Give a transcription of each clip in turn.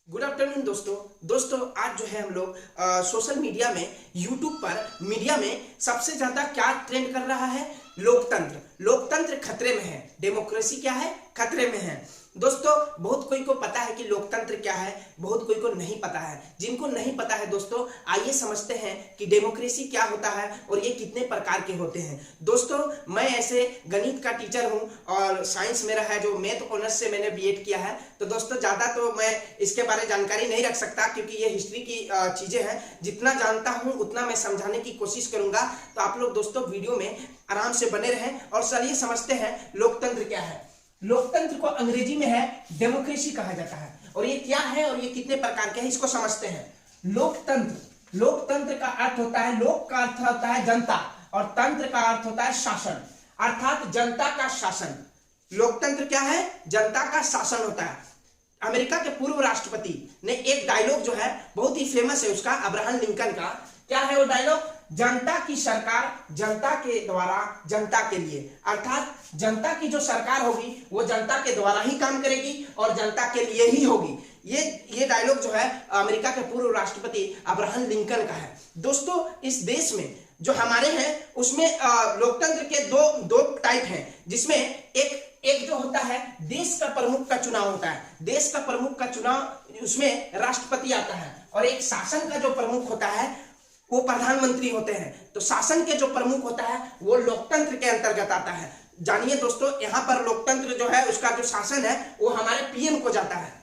Good afternoon दोस्तों आज जो है हम लोग सोशल मीडिया में यूट्यूब पर मीडिया में सबसे ज्यादा क्या ट्रेंड कर रहा है। लोकतंत्र खतरे में है। डेमोक्रेसी क्या है, खतरे में है। दोस्तों बहुत कोई को पता है कि लोकतंत्र क्या है, बहुत कोई को नहीं पता है। जिनको नहीं पता है दोस्तों, आइए समझते हैं कि डेमोक्रेसी क्या होता है और ये कितने प्रकार के होते हैं। दोस्तों मैं ऐसे गणित का टीचर हूं और साइंस मेरा है, जो मैथ ऑनर्स से मैंने बीएड किया है। तो दोस्तों ज्यादा तो मैं इसके बारे में जानकारी नहीं रख सकता, क्योंकि ये हिस्ट्री की चीजें हैं। जितना जानता हूं उतना मैं समझाने की कोशिश करूंगा। तो आप लोग दोस्तों वीडियो में आराम से बने रहें और चलिए समझते हैं लोकतंत्र क्या है। लोकतंत्र को अंग्रेजी में है डेमोक्रेसी कहा जाता है। और ये क्या है और ये कितने प्रकार के हैं, इसको समझते हैं। लोकतंत्र का अर्थ होता है, लोक का अर्थ होता है जनता और तंत्र का अर्थ होता है शासन, अर्थात जनता का शासन। लोकतंत्र क्या है, जनता का शासन होता है। अमेरिका के पूर्व राष्ट्रपति ने एक डायलॉग जो है बहुत ही फेमस है उसका, अब्राहम लिंकन का। क्या है वो डायलॉग? जनता की सरकार जनता के द्वारा जनता के लिए। अर्थात जनता की जो सरकार होगी वो जनता के द्वारा ही काम करेगी और जनता के लिए ही होगी। ये डायलॉग जो है अमेरिका के पूर्व राष्ट्रपति अब्राहम लिंकन का है। दोस्तों इस देश में जो हमारे हैं उसमें लोकतंत्र के दो टाइप हैं, जिसमें एक जो होता है देश का प्रमुख का चुनाव होता है। देश का प्रमुख का चुनाव, उसमें राष्ट्रपति आता है। और एक शासन का जो प्रमुख होता है वो प्रधानमंत्री होते हैं। तो शासन के जो प्रमुख होता है वो लोकतंत्र के अंतर्गत आता है। जानिए दोस्तों, यहाँ पर लोकतंत्र जो है उसका जो शासन है वो हमारे पीएम को जाता है।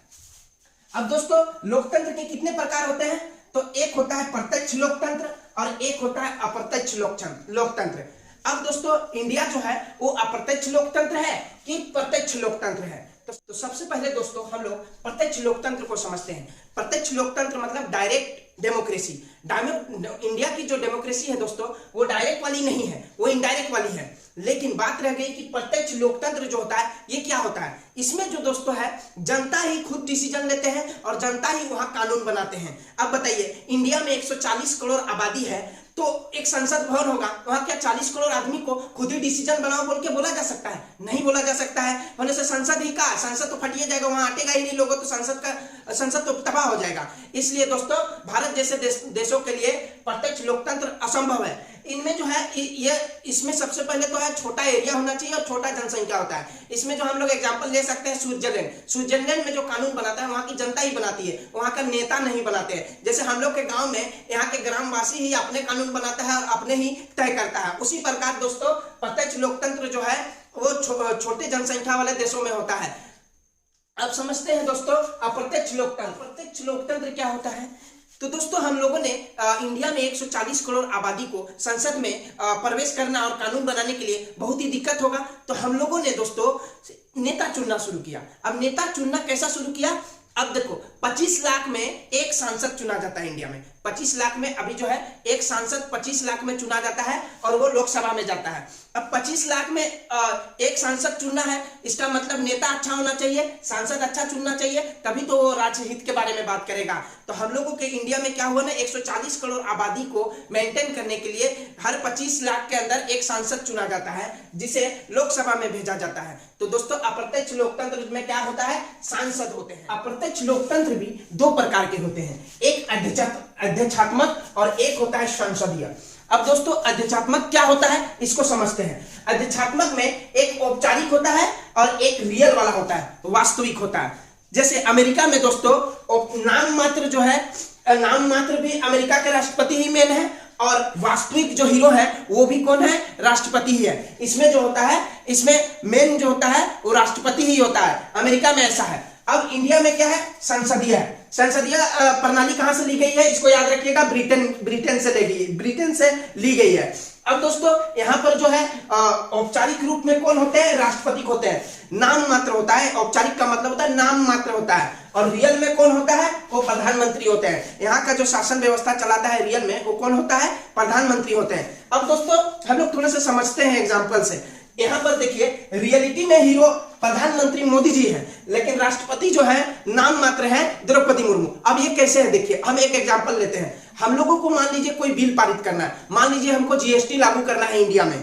अब दोस्तों लोकतंत्र के कितने प्रकार होते हैं? तो एक होता है प्रत्यक्ष लोकतंत्र और एक होता है अप्रत्यक्ष लोकतंत्र। अब दोस्तों इंडिया जो है वो अप्रत्यक्ष लोकतंत्र है कि प्रत्यक्ष लोकतंत्र है? तो सबसे पहले दोस्तों हम लोग प्रत्यक्ष लोकतंत्र को समझते हैं। प्रत्यक्ष लोकतंत्र मतलब डायरेक्ट डेमोक्रेसी। इंडिया की जो डेमोक्रेसी है दोस्तों वो डायरेक्ट वाली नहीं है, वो इनडायरेक्ट वाली है। लेकिन बात रह गई कि प्रत्यक्ष लोकतंत्र जो होता है ये क्या होता है। इसमें जो दोस्तों है जनता ही खुद डिसीजन लेते हैं और जनता ही वहां कानून बनाते हैं। अब बताइए, इंडिया में 140 करोड़ आबादी है, तो एक संसद भवन होगा, वहां क्या 40 करोड़ आदमी को खुद ही डिसीजन बनाओ बोल के बोला जा सकता है? नहीं बोला जा सकता है। होने से संसद ही का संसद तो फटिए जाएगा, वहां अटेगा ही नहीं लोगों, तो संसद तो तबाह हो जाएगा। इसलिए दोस्तों भारत जैसे देशों के लिए प्रत्यक्ष लोकतंत्र असंभव है। इनमें जो है ये इसमें सबसे पहले तो है छोटा एरिया होना चाहिए और छोटा जनसंख्या होता है। इसमें जो हम लोग एग्जांपल ले सकते हैं स्विट्जरलैंड में जो कानून बनाता है वहां की जनता ही बनाती है, वहां का नेता नहीं बनाते हैं। जैसे हम लोग के गांव में यहाँ के ग्रामवासी ही अपने कानून बनाता है और अपने ही तय करता है। उसी प्रकार दोस्तों प्रत्यक्ष लोकतंत्र जो है वो छोटे जनसंख्या वाले देशों में होता है। अब समझते हैं दोस्तों अप्रत्यक्ष लोकतंत्र। प्रत्यक्ष लोकतंत्र क्या होता है? तो दोस्तों हम लोगों ने इंडिया में 140 करोड़ आबादी को संसद में प्रवेश करना और कानून बनाने के लिए बहुत ही दिक्कत होगा। तो हम लोगों ने दोस्तों नेता चुनना शुरू किया। अब नेता चुनना कैसा शुरू किया? अब देखो 25 लाख में एक सांसद चुना जाता है इंडिया में। 25 लाख में अभी जो है एक सांसद 25 लाख में चुना जाता है और वो लोकसभा में जाता है। अब 25 लाख में एक सांसद चुनना है, इसका मतलब नेता अच्छा होना चाहिए, सांसद अच्छा चुनना चाहिए, तभी तो वो राज्य हित के बारे में बात करेगा। तो हम लोगों के इंडिया में क्या हुआ ना, 140 करोड़ आबादी को मेंटेन करने के लिए हर 25 लाख के अंदर एक सांसद चुना जाता है, जिसे लोकसभा में भेजा जाता है। तो दोस्तों अप्रत्यक्ष लोकतंत्र में क्या होता है? सांसद होते हैं। अप्रत्यक्ष लोकतंत्र भी दो प्रकार के होते हैं, एक अध्यक्षात्मक और एक होता है संसदीय। अब दोस्तों अध्यक्षात्मक क्या होता है इसको समझते हैं। अध्यक्षात्मक में एक औपचारिक होता है और एक रियल वाला होता है, वास्तविक होता है। जैसे अमेरिका में दोस्तों नाम मात्र जो है, नाम मात्र भी अमेरिका के राष्ट्रपति ही मेन है और वास्तविक जो हीरो है वो भी कौन है? राष्ट्रपति ही है। इसमें जो होता है, इसमें मेन जो होता है वो राष्ट्रपति ही होता है। अमेरिका में ऐसा है। अब इंडिया में क्या है? संसदीय है। संसदीय प्रणाली कहां से ली गई है इसको याद रखिएगा, ब्रिटेन से ली गई है। अब दोस्तों यहाँ पर जो है औपचारिक रूप में कौन होते हैं? राष्ट्रपति होते हैं। नाम मात्र होता है, औपचारिक का मतलब होता है नाम मात्र होता है। और रियल में कौन होता है? वो प्रधानमंत्री होते हैं। यहाँ का जो शासन व्यवस्था चलाता है रियल में वो कौन होता है? प्रधानमंत्री होते हैं। अब दोस्तों हम लोग थोड़े से समझते हैं एग्जाम्पल से। यहाँ पर देखिए रियलिटी में हीरो प्रधानमंत्री मोदी जी हैं, लेकिन राष्ट्रपति जो है नाम मात्र है द्रौपदी मुर्मू। अब ये कैसे है देखिए, हम एक एग्जांपल लेते हैं। हम लोगों को मान लीजिए कोई बिल पारित करना है, मान लीजिए हमको जीएसटी लागू करना है इंडिया में,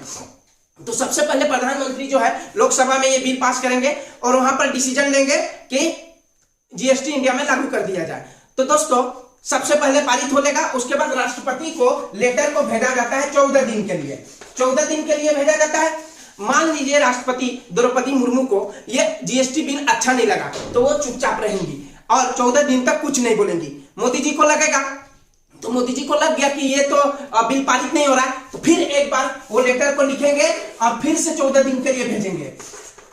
तो सबसे पहले प्रधानमंत्री जो है लोकसभा में ये बिल पास करेंगे और वहां पर डिसीजन लेंगे कि जीएसटी इंडिया में लागू कर दिया जाए। तो दोस्तों सबसे पहले पारित हो लेगा, उसके बाद राष्ट्रपति को लेटर को भेजा जाता है 14 दिन के लिए, 14 दिन के लिए भेजा जाता है। मान लीजिए राष्ट्रपति द्रौपदी मुर्मू को ये जीएसटी बिल अच्छा नहीं लगा तो वो चुपचाप रहेंगी और 14 दिन तक कुछ नहीं बोलेंगी। मोदी जी को लगेगा, तो मोदी जी को लग गया कि ये तो बिल पारित नहीं हो रहा है, तो फिर एक बार वो लेटर को लिखेंगे और फिर से 14 दिन के लिए भेजेंगे।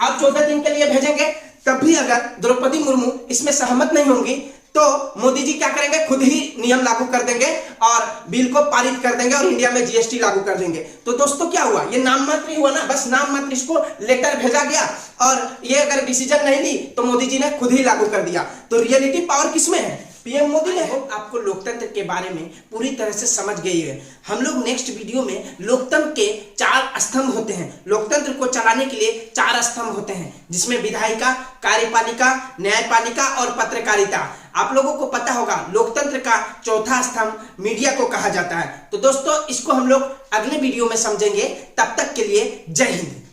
अब 14 दिन के लिए भेजेंगे, तब भी अगर द्रौपदी मुर्मू इसमें सहमत नहीं होंगी तो मोदी जी क्या करेंगे, खुद ही नियम लागू कर देंगे और बिल को पारित कर देंगे और इंडिया में जीएसटी लागू कर देंगे। तो दोस्तों क्या हुआ, ये नाम मात्र ही हुआ ना, बस नाम मात्र, इसको लेटर भेजा गया और ये अगर डिसीजन नहीं ली तो मोदी जी ने खुद ही लागू कर दिया। तो रियलिटी पावर किसमें है, पीएम मोदी ने। आपको लोकतंत्र के बारे में पूरी तरह से समझ गई है। हम लोग नेक्स्ट वीडियो में लोकतंत्र के 4 स्तंभ होते हैं। लोकतंत्र को चलाने के लिए 4 स्तंभ होते हैं, जिसमें विधायिका, कार्यपालिका, न्यायपालिका और पत्रकारिता। आप लोगों को पता होगा लोकतंत्र का चौथा स्तंभ मीडिया को कहा जाता है। तो दोस्तों इसको हम लोग अगले वीडियो में समझेंगे। तब तक के लिए जय हिंद।